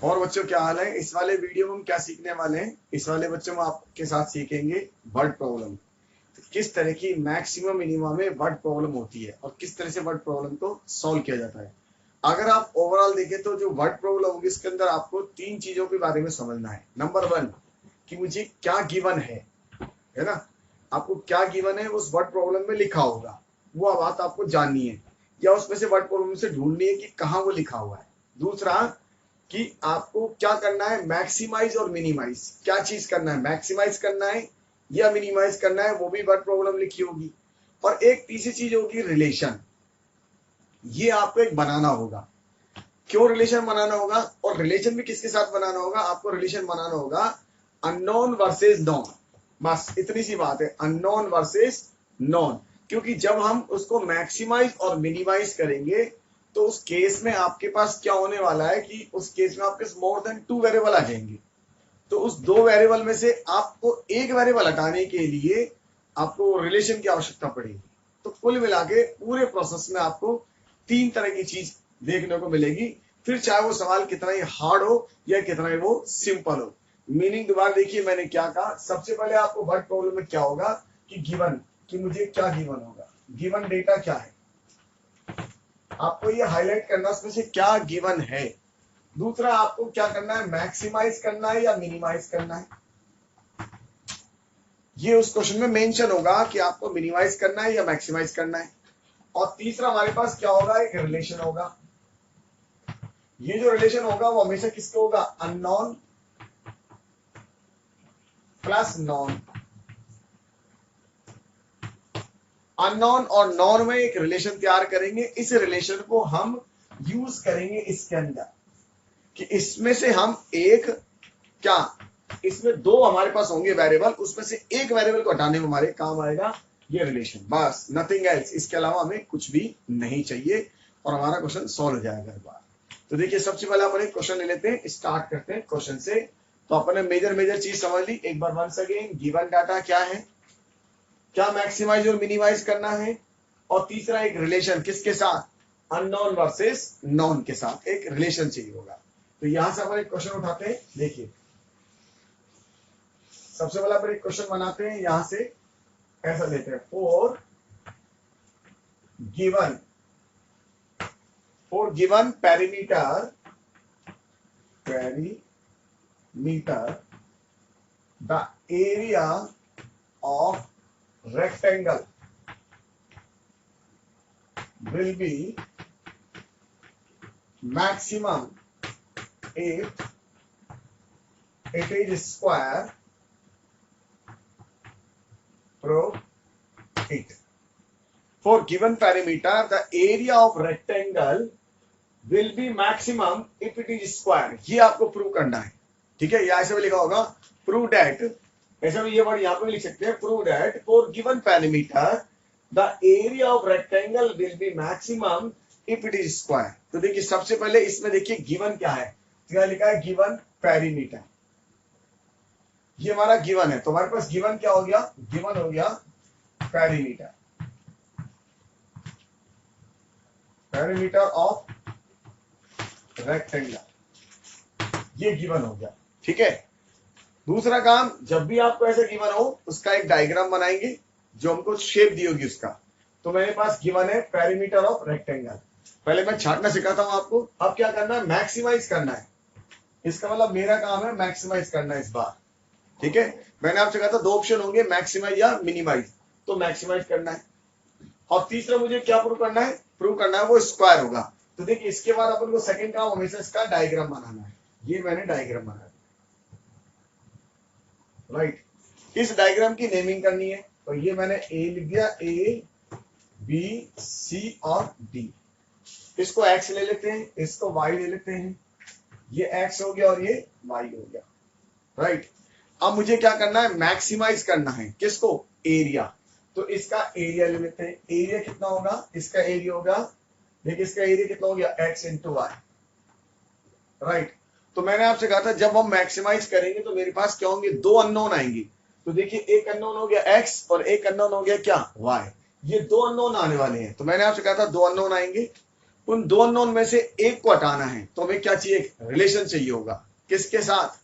और बच्चों क्या हाल है? इस वाले वीडियो में हम क्या सीखने वाले हैं? इस वाले बच्चों में आपके साथ सीखेंगे वर्ड प्रॉब्लम। किस तरह की मैक्सिमम मिनिमम में वर्ड प्रॉब्लम होती है और किस तरह से वर्ड प्रॉब्लम को सॉल्व किया जाता है। अगर आप ओवरऑल देखें तो जो वर्ड प्रॉब्लम होगी इसके अंदर आपको तीन चीजों के बारे में समझना है। नंबर वन, कि मुझे क्या गिवन है ना? आपको क्या गिवन है उस वर्ड प्रॉब्लम में लिखा होगा, वो बात आपको जाननी है, या उसमें से वर्ड प्रॉब्लम से ढूंढनी है कि कहाँ वो लिखा हुआ है। दूसरा, कि आपको क्या करना है, मैक्सिमाइज और मिनिमाइज, क्या चीज करना है, मैक्सिमाइज करना है या मिनिमाइज करना है, वो भी वर्ड प्रॉब्लम लिखी होगी। और एक तीसरी चीज होगी रिलेशन, ये आपको एक बनाना होगा। क्यों रिलेशन बनाना होगा, और रिलेशन भी किसके साथ बनाना होगा? आपको रिलेशन बनाना होगा अननोन वर्सेस नॉन। बस इतनी सी बात है, अननोन वर्सेस नॉन। क्योंकि जब हम उसको मैक्सिमाइज और मिनिमाइज करेंगे तो उस केस में आपके पास क्या होने वाला है कि उस केस में आपके मोर देन 2 वेरिएबल आ जाएंगे। तो उस 2 वेरिएबल में से आपको एक वेरिएबल हटाने के लिए आपको रिलेशन की आवश्यकता पड़ेगी। तो कुल मिला के पूरे प्रोसेस में आपको 3 तरह की चीज देखने को मिलेगी, फिर चाहे वो सवाल कितना ही हार्ड हो या कितना ही वो सिंपल हो। मीनिंग दोबारा देखिए, मैंने क्या कहा, सबसे पहले आपको वर्ड प्रॉब्लम में क्या होगा कि गिवन, कि मुझे क्या गिवन होगा, गिवन डेटा क्या है, आपको ये हाईलाइट करना उसमें से क्या गिवन है। दूसरा, आपको क्या करना है, मैक्सिमाइज करना है या मिनिमाइज करना है, ये उस क्वेश्चन में मेंशन होगा कि आपको मिनिमाइज करना है या मैक्सिमाइज करना है। और तीसरा हमारे पास क्या होगा, एक रिलेशन होगा। ये जो रिलेशन होगा वो हमेशा किसका होगा, अननोन प्लस नॉन। अननोन और नॉन में एक रिलेशन तैयार करेंगे, इस रिलेशन को हम यूज करेंगे इसके अंदर, कि इसमें से हम एक, क्या इसमें 2 हमारे पास होंगे वेरिएबल, उसमें से एक वेरिएबल को हटाने में हमारे काम आएगा ये रिलेशन, बस नथिंग एल्स। इसके अलावा हमें कुछ भी नहीं चाहिए और हमारा क्वेश्चन सॉल्व हो जाएगा एक बार। तो देखिए, सबसे पहले अपन एक क्वेश्चन ले लेते हैं, स्टार्ट करते हैं क्वेश्चन से। तो अपन ने मेजर चीज समझ ली एक बार। वंस अगेन, गिवन डाटा क्या है, क्या मैक्सिमाइज और मिनिमाइज करना है, और तीसरा एक रिलेशन किसके साथ, अननोन वर्सेस नॉन के साथ एक रिलेशन चाहिए होगा। तो यहां से अपन एक क्वेश्चन उठाते हैं। देखिए, सबसे पहले अपन एक क्वेश्चन बनाते हैं, यहां से ऐसा लेते हैं, given given perimeter the area of rectangle will be maximum if it is square, prove it. For given perimeter, the area of rectangle will be maximum if it is square. ये आपको prove करना है, ठीक है। या ऐसे भी लिखा होगा प्रूव दैट, ऐसा भी ये वर्ड यहाँ पे भी लिख सकते हैं, prove that for given perimeter the area of rectangle will be maximum if it is square. तो देखिए, सबसे पहले इसमें देखिए गिवन क्या है, क्या लिखा है, गिवन पेरीमीटर। ये हमारा गिवन है, तो हमारे पास गिवन क्या हो गया, गिवन हो गया पेरीमीटर, पेरीमीटर ऑफ रेक्टेंगल, ये गिवन हो गया, ठीक है। दूसरा काम, जब भी आपको ऐसा गिवन हो उसका एक डायग्राम बनाएंगे, जो हमको शेप दी होगी उसका। तो मेरे पास गिवन है पेरीमीटर ऑफ रेक्टेंगल। पहले मैं छाटना सिखाता हूं आपको, अब क्या करना है, मैक्सिमाइज करना है। इसका मतलब मेरा काम है मैक्सिमाइज करना है इस बार, ठीक है। मैंने आपसे कहा था 2 ऑप्शन होंगे, मैक्सिमाइज या मिनिमाइज, तो मैक्सिमाइज करना है। और तीसरा मुझे क्या प्रूव करना है, प्रूव करना है वो स्क्वायर होगा। तो देखिए, इसके बाद अपन को सेकंड काम हमेशा इसका डायग्राम बनाना है। ये मैंने डायग्राम बनाया, राइट। इस डायग्राम की नेमिंग करनी है, तो ये मैंने ए लिख दिया, ए बी सी और डी। इसको एक्स ले लेते हैं, इसको वाई ले लेते हैं, ये एक्स हो गया और ये वाई हो गया, राइट। अब मुझे क्या करना है, मैक्सिमाइज करना है किसको, एरिया। तो इसका एरिया ले लेते हैं, एरिया कितना होगा, इसका एरिया होगा, देखिए इसका एरिया कितना हो गया, एक्स इंटू वाई, राइट। तो मैंने आपसे कहा था जब हम मैक्सिमाइज करेंगे तो मेरे पास क्या होंगे, 2 अननोन आएंगे। तो देखिए, एक अननोन हो गया एक्स और एक अननोन हो गया क्या, वाई। ये 2 अननोन आने वाले हैं, तो मैंने आपसे कहा था 2 अननोन आएंगे। उन दो अननोन में से एक को हटाना है तो हमें क्या चाहिए, रिलेशन चाहिए होगा, किसके साथ,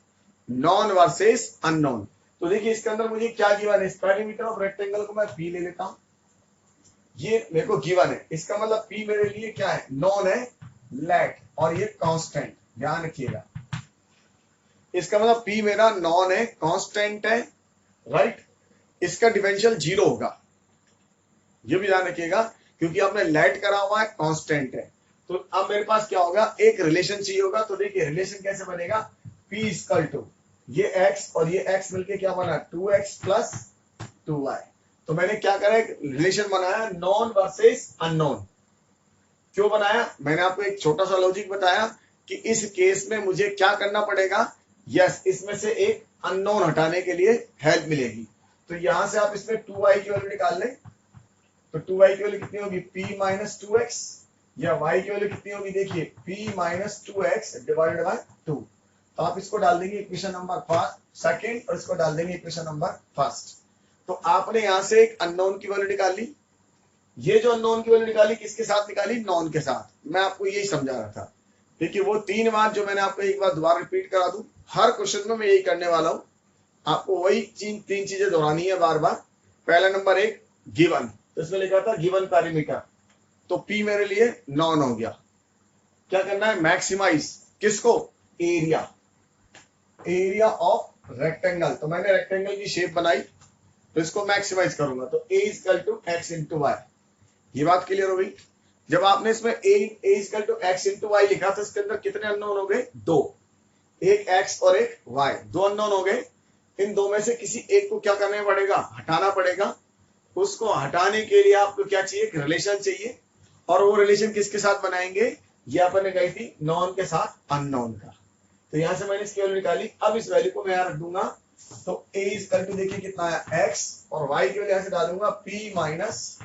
नॉन वर्सेस अननोन। तो देखिए इसके अंदर मुझे क्या गिवन है, पेरीमीटर ऑफ रेक्टेंगल को मैं पी ले लेता हूं, ये मेरे को गिवन है, इसका मतलब पी मेरे लिए क्या है, नॉन है, लेट, और ये कांस्टेंट, ध्यान रखिएगा, इसका मतलब पी मेरा नॉन है, कांस्टेंट है, राइट, इसका डिफरेंशियल 0 होगा, ये भी ध्यान रखिएगा, क्योंकि आपने लेट करा हुआ है, कांस्टेंट है। तो अब मेरे पास क्या होगा, एक रिलेशन चाहिए होगा। तो देखिए रिलेशन कैसे बनेगा, P इक्वल टू ये x और ये x मिलके क्या बना, 2x प्लस 2y। तो मैंने क्या करा, एक रिलेशन बनाया, नॉन वर्सेस अननोन। क्यों बनाया, मैंने आपको एक छोटा सा लॉजिक बताया कि इस केस में मुझे क्या करना पड़ेगा, यस, इसमें से एक अननोन हटाने के लिए हेल्प मिलेगी। तो यहां से आप इसमें 2y की वैल्यू निकाल लें, तो 2y की वैल्यू कितनी होगी, p माइनस 2x, या y की वैल्यू कितनी होगी, देखिए p minus 2x divided by 2। तो आप इसको डाल देंगे इक्वेशन नंबर सेकंड और इसको डाल देंगे इक्वेशन नंबर फर्स्ट। तो आपने यहां से एक अननोन की वैल्यू निकाली, ये जो अननोन की वैल्यू निकाली किसके साथ निकाली, नॉन के साथ। मैं आपको यही समझा रहा था। देखिए वो 3 बात जो मैंने आपको एक बार दोबारा रिपीट करा दूं, हर क्वेश्चन में मैं यही करने वाला हूं, आपको वही 3 चीजें दोहरानी है बार बार। पहला नंबर एक गिवन, तो इसमें लिखा था गिवन पैरामीटर, तो P मेरे लिए नॉन हो गया। क्या करना है, मैक्सिमाइज किसको, एरिया, एरिया ऑफ रेक्टेंगल। तो मैंने रेक्टेंगल की शेप बनाई, तो इसको मैक्सिमाइज करूंगा, तो a equal to x into y. ये बात क्लियर हो गई। जब आपने इसमें a equal to x into y लिखा तो इसके अंदर कितने अननोन हो गए, 2, एक x और एक y, 2 अननोन हो गए। इन दो में से किसी एक को क्या करना पड़ेगा, हटाना पड़ेगा। उसको हटाने के लिए आपको क्या चाहिए, एक रिलेशन चाहिए, और वो रिलेशन किसके साथ बनाएंगे, ये अपन ने कही थी नॉन के साथ अननोन का। तो यहां से मैंने इसकी वैल्यू निकाली, अब इस वैल्यू को मैं यहां रख दूंगा, तो a इक्वल टू देखिए कितना है x, और y की वैल्यू यहां से डालूंगा p minus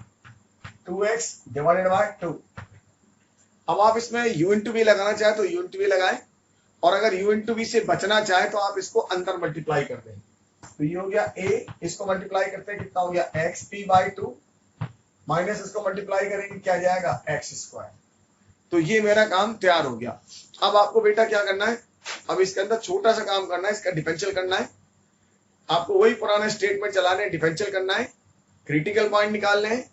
2x divided by 2। अब आप इसमें u इंटू v लगाना चाहे तो u इंटू v लगाए, और अगर u इंटू v से बचना चाहे तो आप इसको अंदर मल्टीप्लाई कर दें। तो ये हो गया a, इसको मल्टीप्लाई करते हैं कितना हो गया, एक्स पी बाई 2, माइनस इसको मल्टीप्लाई करेंगे क्या जाएगा, एक्स स्क्वायर। तो ये मेरा काम तैयार हो गया। अब आपको बेटा क्या करना है, अब इसके अंदर छोटा सा काम करना है, इसका डिफरेंशियल करना है। आपको वही पुराने स्टेटमेंट चलाने, डिफरेंशियल करना है, क्रिटिकल पॉइंट निकालने हैं,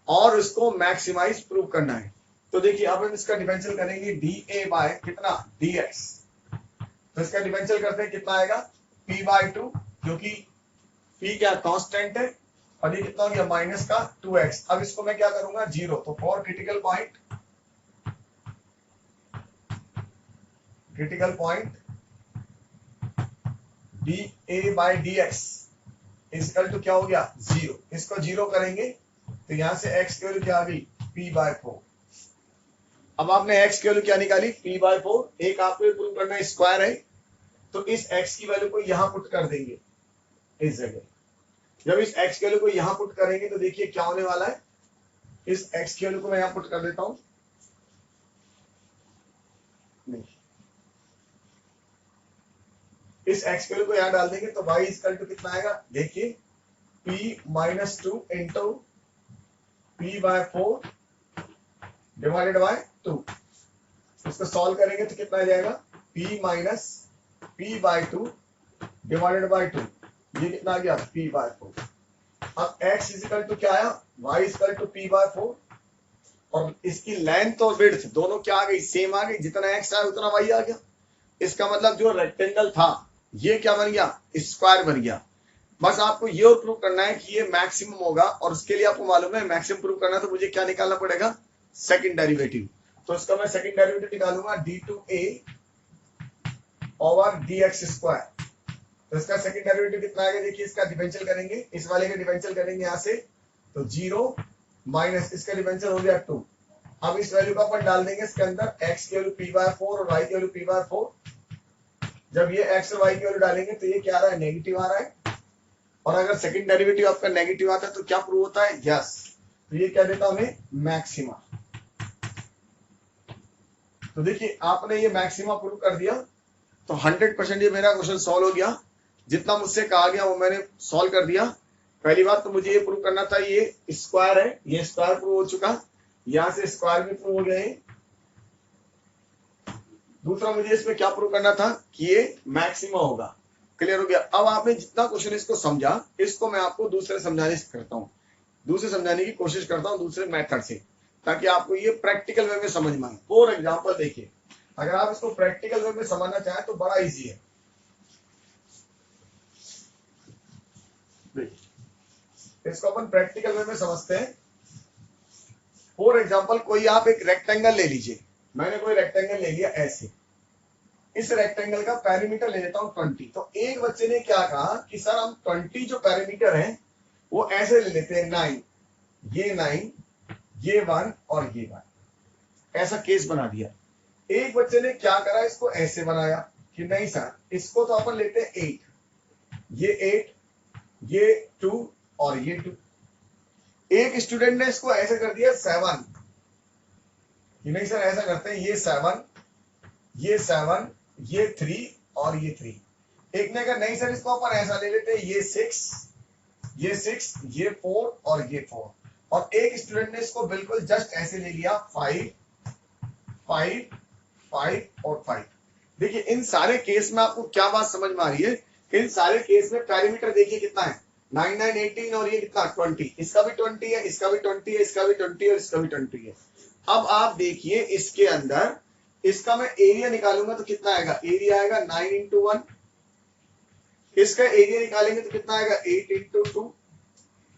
और उसको मैक्सिमाइज प्रूव करना है। तो देखिए अब हम इसका डिफरेंशियल करेंगे dA बाय कितना, dx। तो इसका डिफरेंशियल करते हैं, कितना आएगा, p बाय 2, क्योंकि p क्या कांस्टेंट है, और ये कितना हो गया, माइनस का 2x। अब इसको मैं क्या करूंगा, 0। तो for critical point dA by dx equal to क्या हो गया, 0। इसको 0 करेंगे तो यहां से x की वैल्यू क्या आ गई, p बाय 4। अब आपने x की वैल्यू क्या निकाली, p बाय 4। एक आपको प्रूव करना है, स्क्वायर है, तो इस x की वैल्यू को यहां पुट कर देंगे इस जगह। जब इस x की वैल्यू को यहां पुट करेंगे तो देखिए क्या होने वाला है, इस x की वैल्यू को मैं यहां पुट कर देता हूं, नहीं, इस x की वैल्यू को यहां डाल देंगे तो y इक्वल टू कितना आएगा, देखिए p minus 2 into p by 4 divided by 2। इसको सॉल्व करेंगे तो कितना आ जाएगा, p minus p by 2 divided by 2। ये कितना आ गया, p बाय 4। अब x इक्वल टू क्या आया, y equal to p by 4, और इसकी लेंथ और विड्थ दोनों क्या आ गई, सेम आ गई। जितना x आया उतना y आ गया। इसका मतलब जो रेक्टेंगल था ये क्या बन गया, स्क्वायर बन गया। बस आपको ये प्रूव करना है कि ये मैक्सिमम होगा, और उसके लिए आपको मालूम है मैक्सिमम प्रूव करना है तो मुझे क्या निकालना पड़ेगा, सेकंड डेरिवेटिव। तो इसका मैं सेकंड डेरिवेटिव निकालूंगा d2a ओवर dx स्क्वायर। तो इसका सेकंड डेरिवेटिव कितना आएगा, देखिए इसका डिफरेंशियल करेंगे, इस वाले का डिफरेंशियल करेंगे यहां से, तो 0 माइनस इसका डिफरेंशियल हो गया 2। अब इस वैल्यू को अपन डाल देंगे इसके अंदर, x की वैल्यू p बाय 4 और y की वैल्यू p बाय 4। जब ये x और y की वैल्यू डालेंगे तो ये क्या आ रहा है, नेगेटिव आ रहा है। और अगर सेकंड डेरिवेटिव आपका नेगेटिव आता है तो क्या प्रूव होता है, यस। तो ये क्या देता हमें, मैक्सिमा। तो देखिए आपने ये मैक्सिमा प्रूव कर दिया, तो 100% ये मेरा क्वेश्चन सॉल्व हो गया। जितना मुझसे कहा गया वो मैंने सॉल्व कर दिया। पहली बात तो मुझे ये प्रूव करना था, ये स्क्वायर है, ये स्क्वायर प्रूव हो चुका, यहां से स्क्वायर भी प्रूव हो गया है, दूसरा मुझे इसमें क्या प्रूव करना था कि ये मैक्सिमम होगा। क्लियर हो गया। अब आपने जितना क्वेश्चन इसको समझा, इसको मैं आपको दूसरे समझाने से करता हूँ, दूसरे समझाने की कोशिश करता हूँ दूसरे मेथड से, ताकि आपको ये प्रैक्टिकल वे में समझ में आए। फॉर एग्जाम्पल देखिए, अगर आप इसको प्रैक्टिकल वे में समझना चाहें तो बड़ा इजी है। देखिए इसको अपन प्रैक्टिकल वे में समझते हैं। फॉर एग्जाम्पल कोई आप एक रेक्टेंगल ले लीजिए, मैंने कोई रेक्टेंगल ले लिया ऐसे, इस रेक्टेंगल का पेरीमीटर ले लेता हूं 20। तो एक बच्चे ने क्या कहा कि सर हम 20 जो पेरीमीटर है वो ऐसे ले लेते हैं, 9, ये 9, ये 1 और ये 1, ऐसा केस बना दिया। एक बच्चे ने क्या करा, इसको ऐसे बनाया कि नहीं सर इसको तो अपन लेते हैं 8, ये 8, ये 2 और ये 2। एक स्टूडेंट ने इसको ऐसे कर दिया 7, कि नहीं सर ऐसा करते हैं, ये 7, ये 7, ये 3 और ये 3। एक ने कहा नहीं सर इसको अपन ऐसा ले लेते हैं, ये 6, ये 6, ये 4 और ये 4। और एक स्टूडेंट ने इसको बिल्कुल जस्ट ऐसे ले लिया 5, 5, 5 और 5। देखिए इन सारे केस में आपको क्या बात समझ में आ रही है, इन सारे केस में पेरीमीटर देखिए कितना है, 9, 9, 18 और ये कितना 20। इसका भी 20 है, इसका भी 20 है, इसका भी 20 है और इसका भी 20 है। अब आप देखिए इसके अंदर, इसका मैं एरिया निकालूंगा तो कितना आएगा, एरिया आएगा 9 इंटू 1। इसका एरिया निकालेंगे तो कितना आएगा 8 इंटू 2।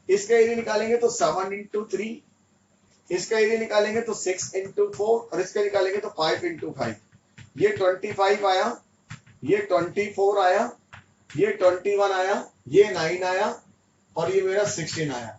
इसका एरिया निकालेंगे तो 7 इंटू 3। इसका एरिया निकालेंगे तो 6 इंटू 4 और इसका निकालेंगे तो 5 इंटू 5। ये 25 आया, ये 24 आया, ये 21 आया, ये 9 आया और ये मेरा 16 आया।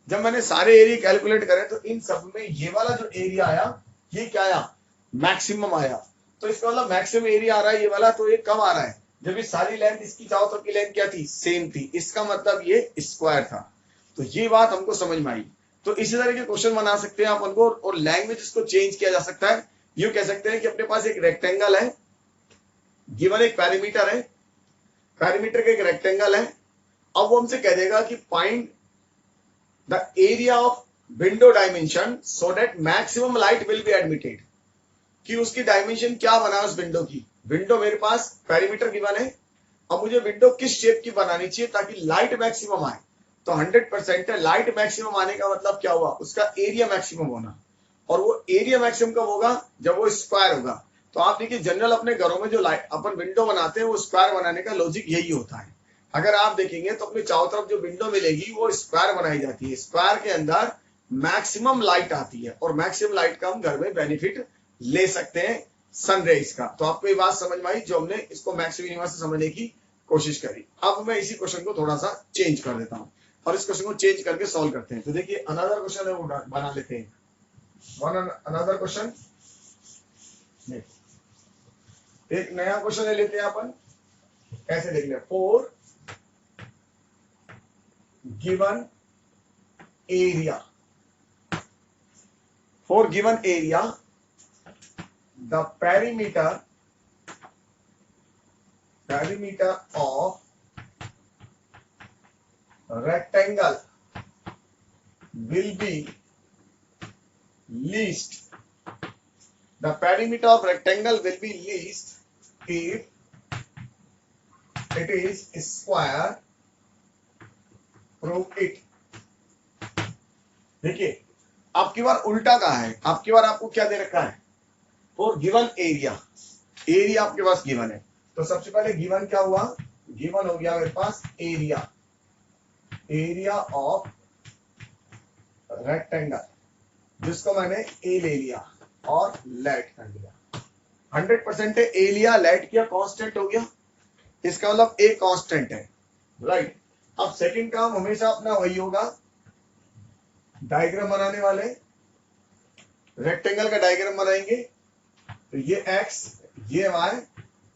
जब मैंने सारे एरिया कैलकुलेट करे तो इन सब में ये वाला जो एरिया आया ये क्या आया, मैक्सिमम आया। तो इसका मतलब मैक्सिमम एरिया आ रहा है ये वाला, तो ये कब आ रहा है, जब ये सारी लेंथ इसकी चारों तरफ की लेंथ क्या थी, सेम थी। इसका मतलब ये स्क्वायर था। तो ये बात हमको समझ में आई। तो इसी तरह के क्वेश्चन बना सकते हैं अपन को, और लैंग्वेज इसको चेंज किया जा सकता है। यूं कह सकते हैं कि अपने पास एक रेक्टेंगल है, गिवन एक पेरीमीटर है, पेरीमीटर का एक रेक्टेंगल है। अब वो हमसे कह देगा कि find the area of window dimension so that maximum light will be admitted, कि उसकी डायमेंशन क्या बना है उस विंडो की। विंडो मेरे पास पेरीमीटर गिवन है, अब मुझे विंडो किस शेप की बनानी चाहिए ताकि लाइट मैक्सिमम आए। तो 100% है, लाइट मैक्सिमम आने का मतलब क्या हुआ, उसका एरिया मैक्सिमम होना। और वो एरिया मैक्सिमम कब होगा, जब वो स्क्वायर होगा। तो आप देखिए जनरल अपने घरों में जो लाइट अपन विंडो बनाते हैं वो स्क्वायर बनाने का लॉजिक यही होता है। अगर आप देखेंगे तो अपने चारों तरफ जो विंडो मिलेगी वो स्क्वायर बनाई जाती है, स्क्वायर के अंदर मैक्सिमम लाइट आती है और मैक्सिमम लाइट का हम घर में बेनिफिट ले सकते हैं सनरेज का। तो आपको ये बात समझ में आई जो हमने इसको मैक्सिमम यूनिवर्स से समझने की कोशिश करी। अब मैं इसी क्वेश्चन को थोड़ा सा चेंज कर देता हूं और इस क्वेश्चन को चेंज करके सॉल्व करते हैं। तो देखिए अनदर क्वेश्चन है वो बना लेते हैं, अनदर क्वेश्चन, एक नया क्वेश्चन ले लेते हैं अपन। कैसे देख ले, for given area, for given area the perimeter of rectangle will be least, the perimeter of rectangle will be least if it is square, prove it। देखिए आपकी बार उल्टा कहा है, आपकी बार आपको क्या दे रखा है, फॉर गिवन एरिया, एरिया आपके पास गिवन है। तो सबसे पहले गिवन क्या हुआ, गिवन हो गया मेरे पास एरिया, एरिया ऑफ रेक्टेंगल, जिसको मैंने ए ले लिया और लेट कर दिया। 100% है, ए लिया लेट किया, कांस्टेंट हो गया, इसका मतलब ए कांस्टेंट है, राइट। अब सेकंड काम हमेशा अपना वही होगा, डायग्राम बनाने वाले रेक्टेंगल का डायग्राम बनाएंगे। तो ये x, ये y,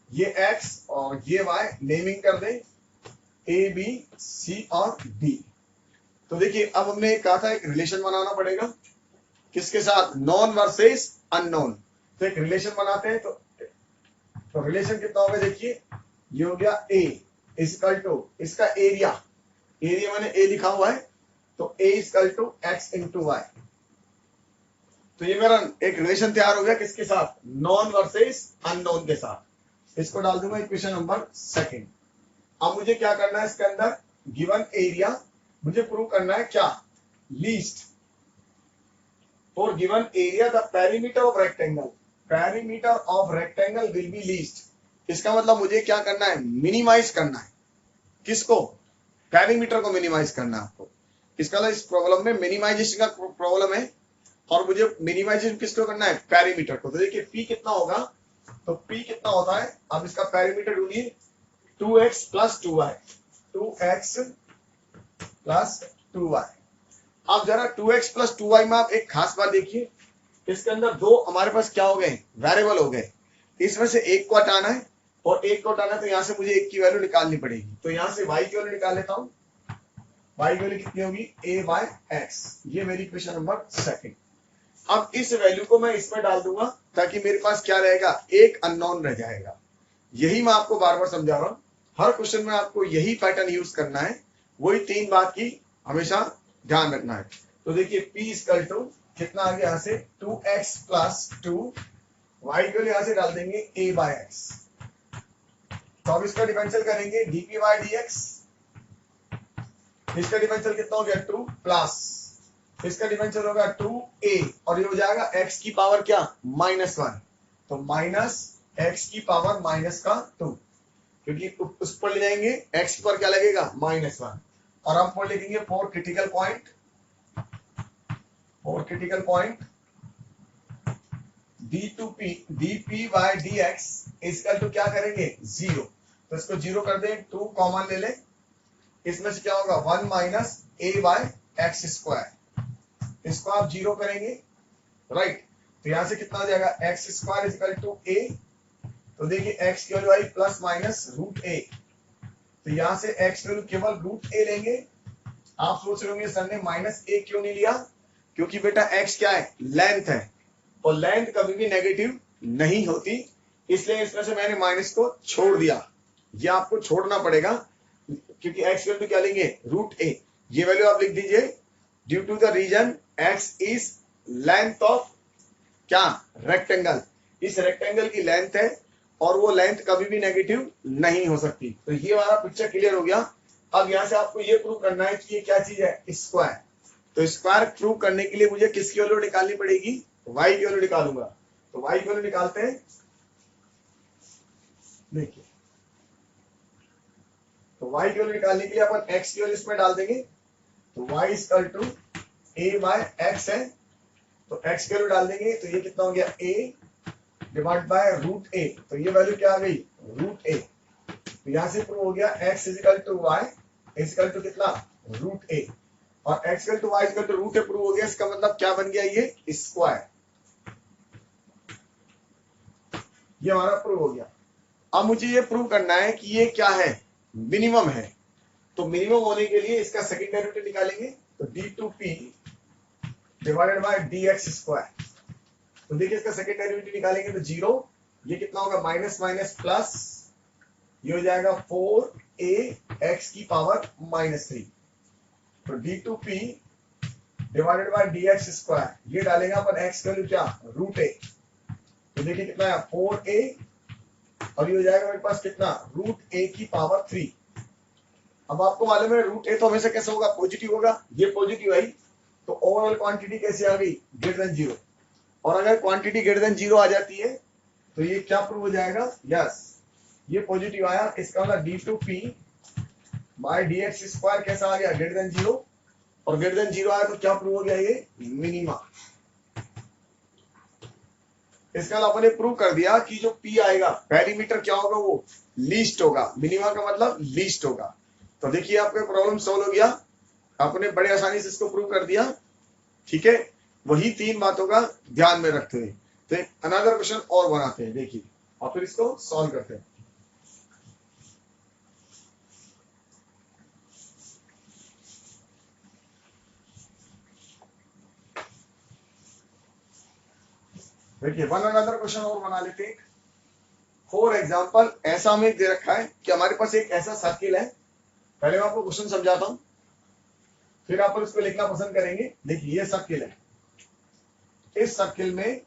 ये x और ये y नेमिंग कर दें, a b c और d। तो देखिए अब हमने कहा था एक रिलेशन बनाना पड़ेगा, किसके साथ, नॉन वर्सेस अननोन। तो एक रिलेशन बनाते हैं। तो रिलेशन कितना होगा, देखिए ये हो गया a इक्वल टू इसका एरिया, एरिया मैंने a लिखा हुआ है, तो a equal to x into Y. तो ये मेरा एक रिलेशन तैयार हो गया किसके साथ, नॉन वर्सेस अननोन के साथ। इसको डाल दूंगा इक्वेशन नंबर सेकंड। अब मुझे क्या करना है, इसके अंदर गिवन एरिया मुझे प्रूव करना है क्या, least for given area the perimeter of rectangle, perimeter of rectangle will be least. इसका मतलब मुझे क्या करना है, मिनिमाइज करना है। किसको, पेरीमीटर को मिनिमाइज करना है आपको। इसका मतलब इस प्रॉब्लम में मिनिमाइजेशन का प्रॉब्लम है और मुझे मिनिमाइजेशन किसको करना है, पेरीमीटर को। तो देखिए P कितना होगा, तो P कितना होता है, अब इसका पेरीमीटर ढूंढिए, 2x plus 2y, 2x plus 2y। अब जरा 2x प्लस 2y में आप एक खास बात देखिए, इसके अंदर दो हमारे पास क्या हो गए, वेरिएबल हो गए। इसमें से एक को हटाना है और एक को हटाना है, तो यहां से मुझे एक की वैल्यू निकालनी पड़ेगी। तो यहां से y की वैल्यू निकाल लेता हूं, y की वैल्यू कितनी होगी, a बाय x। ये मेरी इक्वेशन नंबर सेकंड। अब इस वैल्यू को मैं इसमें डाल दूंगा ताकि मेरे पास क्या रहेगा, एक अननोन रह जाएगा। यही मैं आपको बार बार समझा रहा हूं, हर क्वेश्चन में आपको यही पैटर्न यूज करना है। वही तीन बात की हमेशा ध्यान रखना है। तो देखिए P इक्वल टू कितना आ गया, यहाँ से 2x प्लस 2, y को यहां से डाल देंगे a बाय x। तो अब इसका डिफरेंशियल करेंगे dp बाय dx। इसका डिफरेंशियल कितना हो गया, 2 प्लस इसका डिफरेंशियल होगा 2a और ये हो जाएगा x की पावर क्या, -1। तो माइनस x की पावर माइनस का 2, क्योंकि उस पर ले जाएंगे x पर क्या लगेगा, -1। और हम पर लिखेंगे for critical point, for critical point dp by dx इसका तो क्या करेंगे, 0। तो इसको 0 कर दें, 2 कॉमन ले लें, इसमें से क्या होगा, 1 minus a by x square. इसको आप 0 करेंगे, राइट। तो यहां से कितना हो जाएगा, x square equal to a। तो देखिए x की वैल्यू आई प्लस माइनस रूट a। तो यहां से x वैल्यू केवल रूट a लेंगे। आप सोच रहे होंगे सर ने माइनस a क्यों नहीं लिया, क्योंकि बेटा x क्या है, लेंथ है, और लेंथ कभी भी नेगेटिव नहीं होती, इसलिए इसमें से मैंने माइनस को छोड़ दिया। ये आपको छोड़ना पड़ेगा, क्योंकि x वैल्यू क्या लेंगे, रूट a। ये वैल्यू आप लिख दीजिए, due to the reason x is length of क्या, रेक्टेंगल। इस रेक्टेंगल की लेंथ है और वो लेंथ कभी भी नेगेटिव नहीं हो सकती। तो ये वाला पिक्चर क्लियर हो गया। अब यहां से आपको ये प्रूव करना है कि ये क्या चीज है, स्क्वायर। तो स्क्वायर प्रूव करने के लिए मुझे किसकी वैल्यू निकालनी पड़ेगी, y की वैल्यू निकालूंगा। तो y की वैल्यू निकालते हैं, देखिए। तो y की वैल्यू निकालने के लिए अपन x की वैल्यू इसमें डाल देंगे। तो y equal to a by x है, तो x की वैल्यू डाल देंगे, तो ये कितना हो गया, a divide by root a। तो ये वैल्यू क्या आ गई, रूट a। तो यहां से प्रूव हो गया x equal to y equal to कितना, रूट a। और x equal to y equal to root a prove हो गया। इसका मतलब क्या बन गया, ये स्क्वायर। ये हमारा प्रूव हो गया। अब मुझे ये प्रूव करना है कि ये क्या है, मिनिमम है। तो मिनिमम होने के लिए इसका सेकंड डेरिवेटिव निकालेंगे। तो d2p divided by dx square. तो देखिए इसका सेकंड डेरिवेटिव निकालेंगे तो 0, ये कितना होगा, माइनस माइनस प्लस, ये हो जाएगा 4a x की पावर -3। तो d2p divided by dx square, ये डालेंगे अपन x वैल्यू क्या, रूट a। तो देखिए कितना है, 4a और ये हो जाएगा मेरे पास कितना, रूट a की पावर 3। अब आपको मालूम है रूट a तो हमेशा कैसे होगा, पॉजिटिव होगा। ये पॉजिटिव आई तो ओवरऑल क्वांटिटी कैसे आ गई, ग्रेटर देन 0। और अगर क्वांटिटी ग्रेटर देन 0 आ जाती है तो ये क्या प्रूव हो जाएगा, यस ये पॉजिटिव आया। इसका मतलब d2p बाय dx स्क्वायर कैसा आ गया, ग्रेटर देन 0। और ग्रेटर देन 0 आया तो क्या प्रूव हो गया, ये मिनिमा। इसका अपन ने प्रूव कर दिया कि जो P आएगा, पेरीमीटर क्या होगा, वो लीस्ट होगा। मिनिमा का मतलब लीस्ट होगा। तो देखिए आपका प्रॉब्लम सॉल्व हो गया, आपने बड़े आसानी से इसको प्रूव कर दिया। ठीक है, वही तीन बातों का ध्यान में रखते हुए तो एक अनदर क्वेश्चन और बनाते हैं, देखिए, और फिर इसको सॉल्व करते हैं। देखिए वन अनदर क्वेश्चन और बना लेते हैं। फॉर एग्जाम्पल ऐसा हमें दे रखा है कि हमारे पास एक ऐसा सर्किल है। पहले मैं आपको क्वेश्चन समझाता हूं, फिर आप उसको लिखना पसंद करेंगे। देखिए ये सर्किल है, इस सर्किल में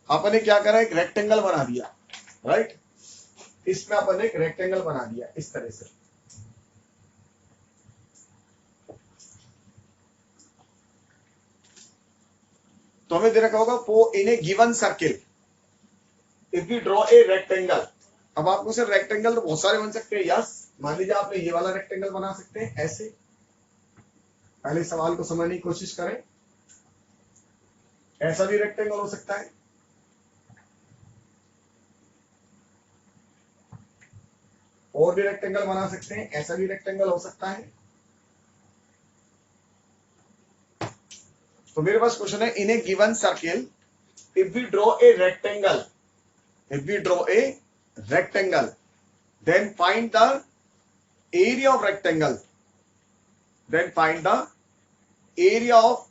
अपन ने क्या करा, एक रेक्टेंगल बना दिया, राइट। इसमें अपन ने एक रेक्टेंगल बना दिया इस तरह से। तो हमें दे रखा होगा for in a given circle if we draw a rectangle. अब आपको सिर्फ रेक्टेंगल तो बहुत सारे बन सकते हैं, यस। मान लीजिए आपने ये वाला रेक्टेंगल बना सकते हैं ऐसे। पहले सवाल को समझने की कोशिश करें। ऐसा भी रेक्टेंगल हो सकता है, और भी रेक्टेंगल बना सकते हैं, ऐसा भी रेक्टेंगल हो सकता है। तो मेरे पास क्वेश्चन है, in a given circle if we draw a rectangle, if we draw a rectangle then find the area of rectangle, then find the area of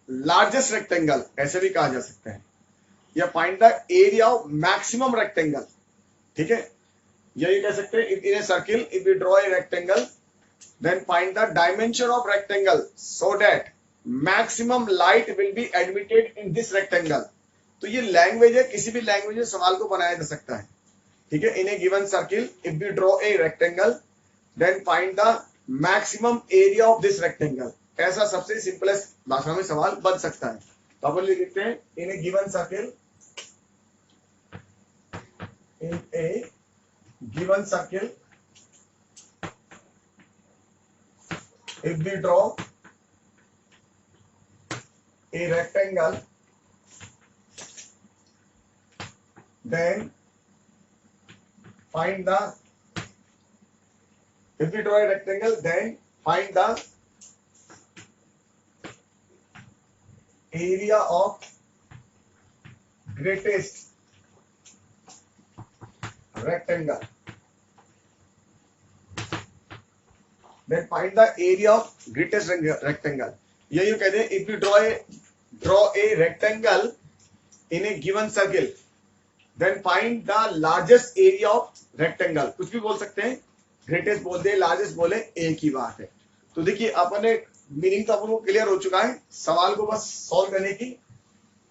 largest rectangle, ऐसे भी कहा जा सकता है, या find the area of maximum rectangle। ठीक है, यही कह सकते हैं, in a circle if we draw a rectangle then find the dimension of rectangle so that maximum light will be admitted in this rectangle। तो ये लैंग्वेज है, किसी भी लैंग्वेज में सवाल को बनाया जा सकता है। ठीक है, in a given circle if we draw a rectangle then find the maximum area of this rectangle. ऐसा सबसे सिंपलेस्ट भाषा में सवाल बन सकता है। तो अपन लिख देते हैं, in a given circle, in a given circle if we draw a rectangle then find the, if we draw a rectangle then find the area of greatest rectangle, then find the area of greatest rectangle। यही कहते हैं, if you draw a rectangle in a given circle then find the largest area of rectangle। कुछ भी बोल सकते हैं, greatest बोल दे, largest बोले, एक ही बात है। तो देखिए अपने मीनिंग तो अपन को क्लियर हो चुका है, सवाल को बस सॉल्व करने की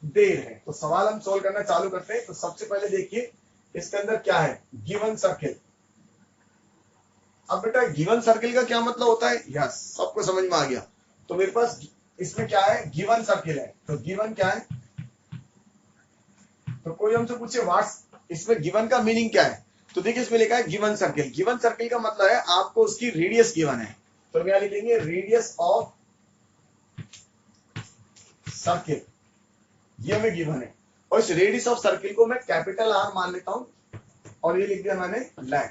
देर है। तो सवाल हम सॉल्व करना चालू करते हैं। तो सबसे पहले देखिए इसके अंदर क्या है, गिवन सर्किल। अब बेटा गिवन सर्किल का क्या मतलब होता है, यस सबको समझ में आ गया। तो मेरे पास इसमें क्या है, गिवन सर्किल है। तो गिवन क्या है, तो कोई हमसे पूछे व्हाट्स, इसमें गिवन का मीनिंग क्या है, तो देखिए इसमें लिखा है गिवन सर्किल। गिवन सर्किल का मतलब है आपको उसकी रेडियस गिवन है। तो हम यहां लिखेंगे रेडियस ऑफ सर्किल, ये हमें गिवन है। और इस रेडियस ऑफ सर्किल को मैं कैपिटल आर मान लेता हूं, और ये लिख दिया मैंने length,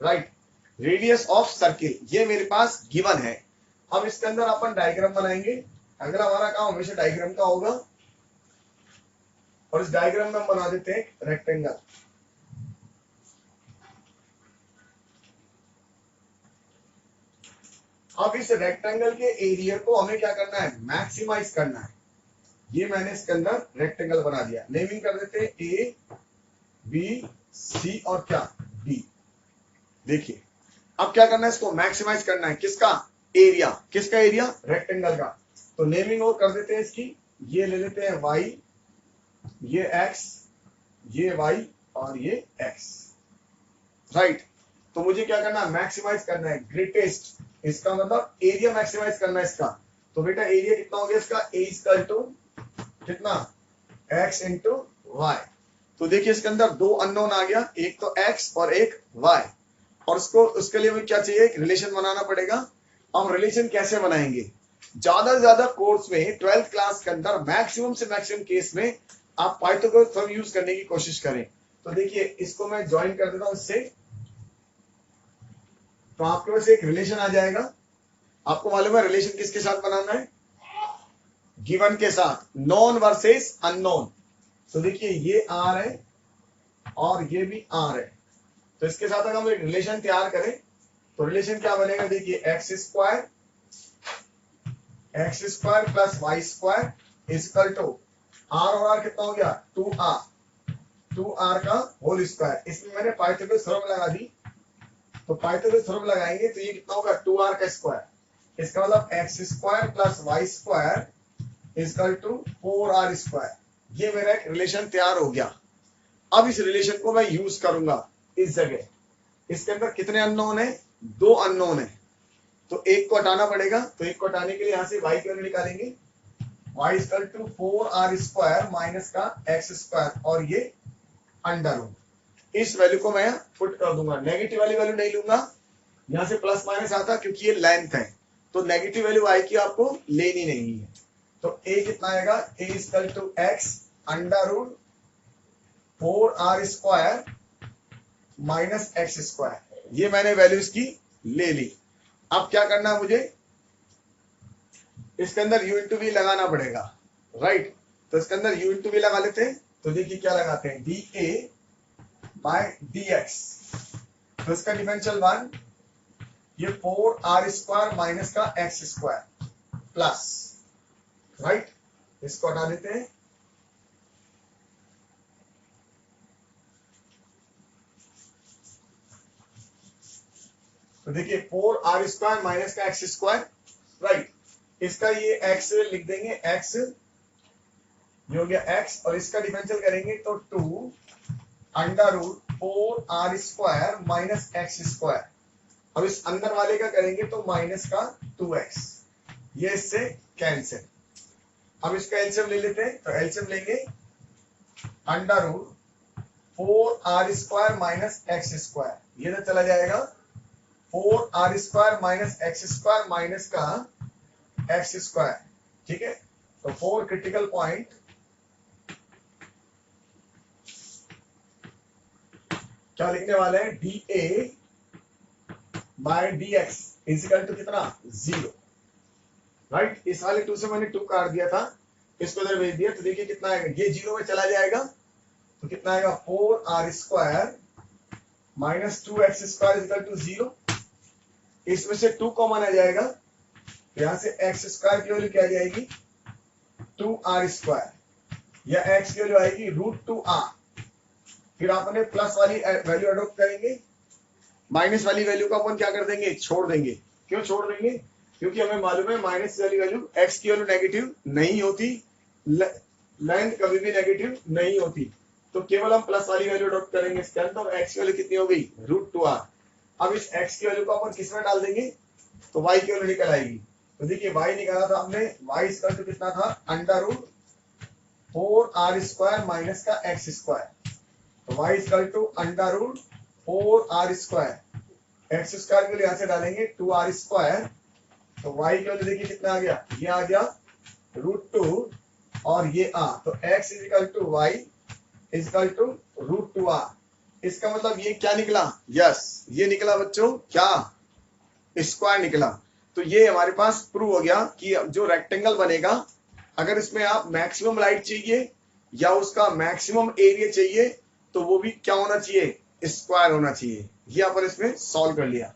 right. Radius of circle ये मेरे पास गिवन है। अब इसके अंदर अपन डायग्राम बनाएंगे। अगर हमारा काम हमेशा डायग्राम का होगा, और इस डायग्राम में हम बना देते हैं रेक्टेंगल। अब इस रेक्टेंगल के एरिया को हमें क्या करना है, मैक्सिमाइज करना है। ये मैंने इसके अंदर रेक्टेंगल बना दिया, नेमिंग कर देते हैं ए बी सी और क्या डी। देखिए अब क्या करना है, इसको मैक्सिमाइज करना है। किसका एरिया, किसका एरिया, रेक्टेंगल का। तो नेमिंग और कर देते हैं इसकी, ये ले लेते हैं y, ये x, ये y और ये x, राइट। तो मुझे क्या करना है, मैक्सिमाइज करना है ग्रेटेस्ट, इसका मतलब एरिया मैक्सिमाइज करना है इसका। तो बेटा एरिया कितना हो गया इसका, a इक्वल टू कितना, x इंटू वाई। तो देखिए इसके अंदर दो अननोन आ गया, एक तो x और एक y। और उसके लिए हमें क्या चाहिए, एक रिलेशन बनाना पड़ेगा। हम रिलेशन कैसे बनाएंगे, ज्यादा से ज्यादा कोर्स में 12th क्लास के अंदर मैक्सिमम से मैक्सिमम केस में आप पाइथागोरस थ्योरम यूज करने की कोशिश करें। तो देखिए इसको मैं ज्वाइन कर देता हूं इससे, तो आपके पास एक रिलेशन आ जाएगा। आपको मालूम है रिलेशन किसके साथ बनाना है, गिवन के साथ, नॉन वर्सेस अननोन। तो देखिए ये आर है और ये भी आर है। तो इसके साथ अगर हम एक रिलेशन तैयार करें तो रिलेशन क्या बनेगा, देखिए x square plus y square equal to r, और आर कितना हो गया 2r का होल स्क्वायर। इसमें मैंने पाइथागोरस थ्योरम लगा दी। तो पाइथागोरस थ्योरम लगाएंगे तो ये कितना होगा 2r का स्क्वायर। इसका मतलब x square plus y square equal to 4r²। ये मेरा एक रिलेशन तैयार हो गया। अब इस रिलेशन को मैं यूज करूंगा इस जगह। इसके अंदर कितने अननोन है? 2 अननोन है, तो एक को हटाना पड़ेगा। तो एक को हटाने के लिए यहां से y की वैल्यू निकालेंगे, y equal to 4r² minus का x², और ये अंडर रूट। इस वैल्यू को मैं पुट कर दूंगा, नेगेटिव वाली वैल्यू नहीं लूंगा, यहां से प्लस माइनस आता क्योंकि ये लेंथ है, तो नेगेटिव वैल्यू y की आपको लेनी नहीं है। तो a कितना आएगा? a equal to x under root 4r² minus x²। ये मैंने वैल्यूज की ले ली। अब क्या करना है मुझे? इसके अंदर u इंटू वी लगाना पड़ेगा, राइट। तो इसके अंदर u इंटू वी लगा लेते हैं। तो देखिए क्या लगाते हैं, dA बाय dx। तो इसका डिफरेंशियल 1, ये 4r² माइनस का x² प्लस, राइट। इसको हटा देते हैं। तो देखिए 4r² माइनस का x², राइट। इसका ये x लिख देंगे, x ये हो गया x, और इसका डिफरेंशियल करेंगे तो 2 under root 4r² minus x²। अब इस अंदर वाले का करेंगे तो माइनस का 2x, ये इससे कैंसिल। अब इसका एलसीएम ले लेते हैं। तो एलसीएम लेंगे, under root 4r² minus x², ये तो चला जाएगा 4r² माइनस x² माइनस का x², ठीक है। तो 4 क्रिटिकल पॉइंट, क्या लिखने वाले हैं, dA by dx equal to कितना, 0, राइट। इस वाले 2 से मैंने 2 काट दिया था, इसको इधर भेज दिया। तो देखिए कितना आएगा, ये 0 में चला जाएगा, तो कितना आएगा 4r² minus 2x² is equal to 0। इसमें से 2 कॉमन आ जाएगा, यहां से x² की वैल्यू क्या आ जाएगी, 2r², या x की वैल्यू आएगी √2r। फिर आपने प्लस वाली वैल्यू अडॉप्ट करेंगे, माइनस वाली वैल्यू को अपन क्या कर देंगे, छोड़ देंगे। क्यों छोड़ देंगे? क्योंकि हमें मालूम है माइनस वाली वैल्यू, x की वैल्यू नेगेटिव नहीं होती, लेंथ कभी भी नेगेटिव नहीं होती, तो केवल हम प्लस वाली वैल्यू अडॉप्ट करेंगे इसके अंदर। x की वैल्यू कितनी हो गई, √2r। अब इस x की वैल्यू को अपन किसमें डाल देंगे, तो y की वैल्यू निकल आएगी। तो देखिए y निकाला था हमने, y इक्वल टू कितना था, अंडर रूट 4r² माइनस का x²। तो y equal to under root 4r², x² के लिए यहां से डालेंगे 2r²। तो y की वैल्यू देखिए कितना आ गया, ये आ गया √2, और ये आ, तो x equal to y equal to √2r। इसका मतलब ये क्या निकला, यस ये निकला बच्चों, क्या, स्क्वायर निकला। तो ये हमारे पास प्रूव हो गया कि जो रेक्टेंगल बनेगा, अगर इसमें आप मैक्सिमम लाइट चाहिए या उसका मैक्सिमम एरिया चाहिए, तो वो भी क्या होना चाहिए, स्क्वायर होना चाहिए। ये अपन इसमें सॉल्व कर लिया।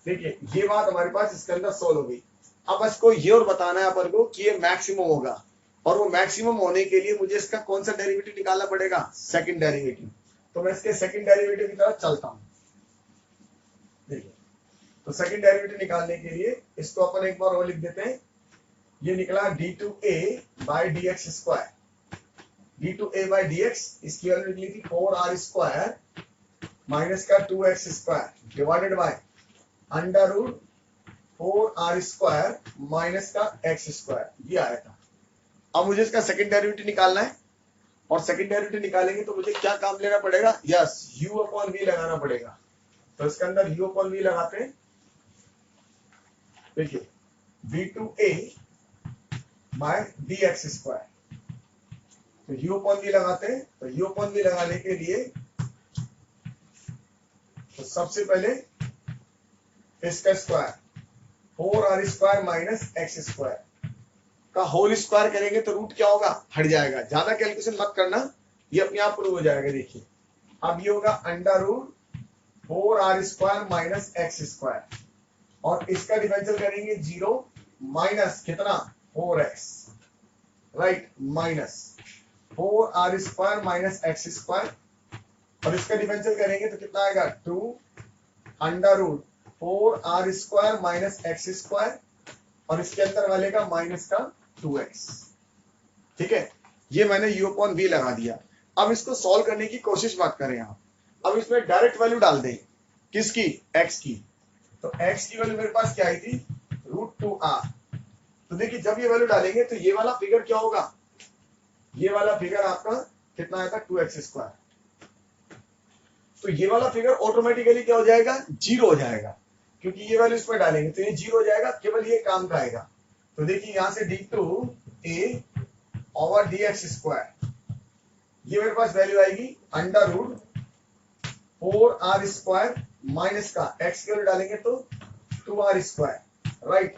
देखिए ये बात हमारे पास इसके अंदर सॉल्व हो गई। अब इसको ये और बताना है अपन को कि ये मैक्सिमम होगा, और वो मैक्सिमम होने के लिए मुझे इसका कौन सा डेरिवेटिव निकालना पड़ेगा, सेकंड डेरिवेटिव। तो मैं इसके सेकंड डेरिवेटिव की तरफ चलता हूं। देखिए तो सेकंड डेरिवेटिव निकालने के लिए इसको अपन एक बार और लिख देते हैं। ये निकला d2a by dx², d2a by dx, इसकी वैल्यू निकली थी 4r² माइनस का 2x² divided by under root 4r² minus का x², ये आया था। अब मुझे इसका सेकंड डेरिवेटिव निकालना है, और सेकंड डेरिवेटिव निकालेंगे तो मुझे क्या काम लेना पड़ेगा, यस u/v लगाना पड़ेगा। तो इसके अंदर u/v लगाते हैं। देखिए d2a बाय dx², तो u/v लगाते हैं। तो u/v लगाने के लिए तो सबसे पहले इसका स्क्वायर 4r² माइनस x² का होल स्क्वायर करेंगे तो रूट क्या होगा, हट जाएगा। ज्यादा कैलकुलेशन मत करना, ये अपने आप प्रूव हो जाएगा। देखिए अब ये होगा under root 4r² minus x², और इसका डिफरेंशियल करेंगे 0 माइनस कितना 4x, right, minus 4r² minus x², और इसका डिफरेंशियल करेंगे तो कितना आएगा 2 under root 4r² minus x², और इसके अंदर वाले का माइनस का 2x। ठीक है, ये मैंने u अपॉन v लगा दिया। अब इसको सॉल्व करने की कोशिश मत करें आप, अब इसमें डायरेक्ट वैल्यू डाल दें, किसकी, x की। तो x की वैल्यू मेरे पास क्या आई थी, √2r। तो देखिए जब ये वैल्यू डालेंगे तो ये वाला फिगर क्या होगा, ये वाला फिगर आपका कितना आया था, 2x²। तो ये वाला फिगर ऑटोमेटिकली क्या हो जाएगा, 0 हो जाएगा, क्योंकि ये वैल्यू इसमें डालेंगे तो ये 0 हो जाएगा, केवल ये काम का आएगा। तो देखिए यहां से d2a ओवर dx², ये मेरे पास वैल्यू आएगी √4r² माइनस का x की वैल्यू डालेंगे तो 2r², राइट।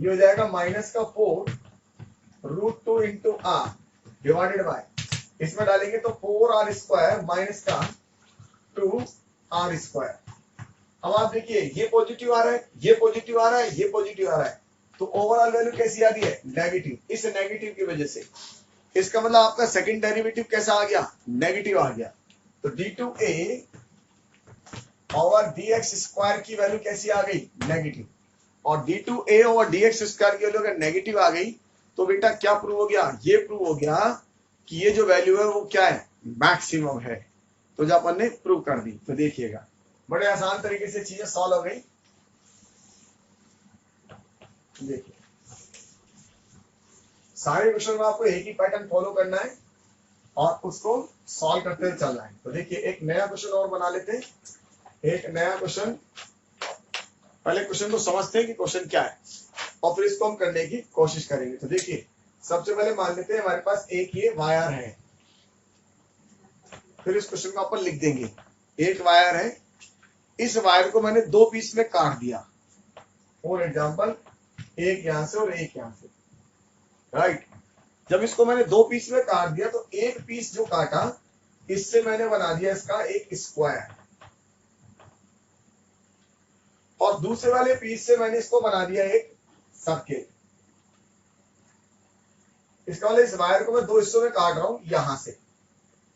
ये हो जाएगा माइनस का 4 √2 इंटू r डिवाइडेड बाय, इसमें डालेंगे तो 4r² माइनस का 2r²। अब आप देखिए ये पॉजिटिव आ रहा है, ये पॉजिटिव आ रहा है, ये पॉजिटिव आ रहा है, तो ओवरऑल वैल्यू कैसी आ रही है, नेगेटिव। इस नेगेटिव की वजह से इसका मतलब आपका सेकंड डेरिवेटिव कैसा आ गया, नेगेटिव आ गया। तो d2a ओवर dx² की वैल्यू कैसी आ गई, नेगेटिव। और d2a ओवर dx² की वैल्यू अगर नेगेटिव आ गई तो बेटा क्या प्रूव हो गया, ये प्रूव हो गया कि ये जो वैल्यू है वो क्या है, मैक्सिमम है। तो जो अपन ने प्रूव कर दी। तो देखिएगा बड़े आसान तरीके से चीजें सॉल्व हो गई। देखिए सारे क्वेश्चन में आपको एक ही पैटर्न फॉलो करना है और उसको सॉल्व करते हुए चलना है। तो देखिए एक नया क्वेश्चन और बना लेते हैं, एक नया क्वेश्चन। पहले क्वेश्चन को समझते हैं कि क्वेश्चन क्या है और फिर इसको हम करने की कोशिश करेंगे। तो देखिए सबसे पहले मान लेते हैं हमारे पास एक ये वायर है, फिर इस क्वेश्चन को अपन लिख देंगे। एक वायर है, इस वायर को मैंने दो पीस में काट दिया, फॉर एग्जाम्पल एक यहां से और एक यहां से, राइट। जब इसको मैंने दो पीस में काट दिया तो एक पीस जो काटा इससे मैंने बना दिया इसका एक स्क्वायर, और दूसरे वाले पीस से मैंने इसको बना दिया एक सर्किल। इसका मतलब इस वायर को मैं दो हिस्सों में काट रहा हूं, यहां से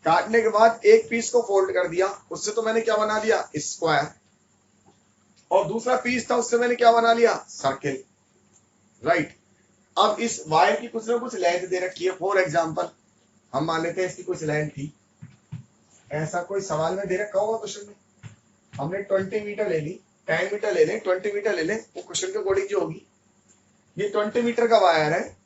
काटने के बाद एक पीस को फोल्ड कर दिया, उससे तो मैंने क्या बना दिया, स्क्वायर। और दूसरा पीस था उससे मैंने क्या बना लिया, सर्किल, राइट। अब इस वायर की कुछ ना कुछ लेंथ दे रखी है, फॉर एग्जाम्पल हम मान लेते हैं इसकी कुछ लेंथ थी, ऐसा कोई सवाल में दे रखा होगा क्वेश्चन में, हमने 20 मीटर ले ली, 10 मीटर ले लें, 20 मीटर ले लें, वो क्वेश्चन के अकॉर्डिंग जो होगी। ये 20 मीटर का वायर है,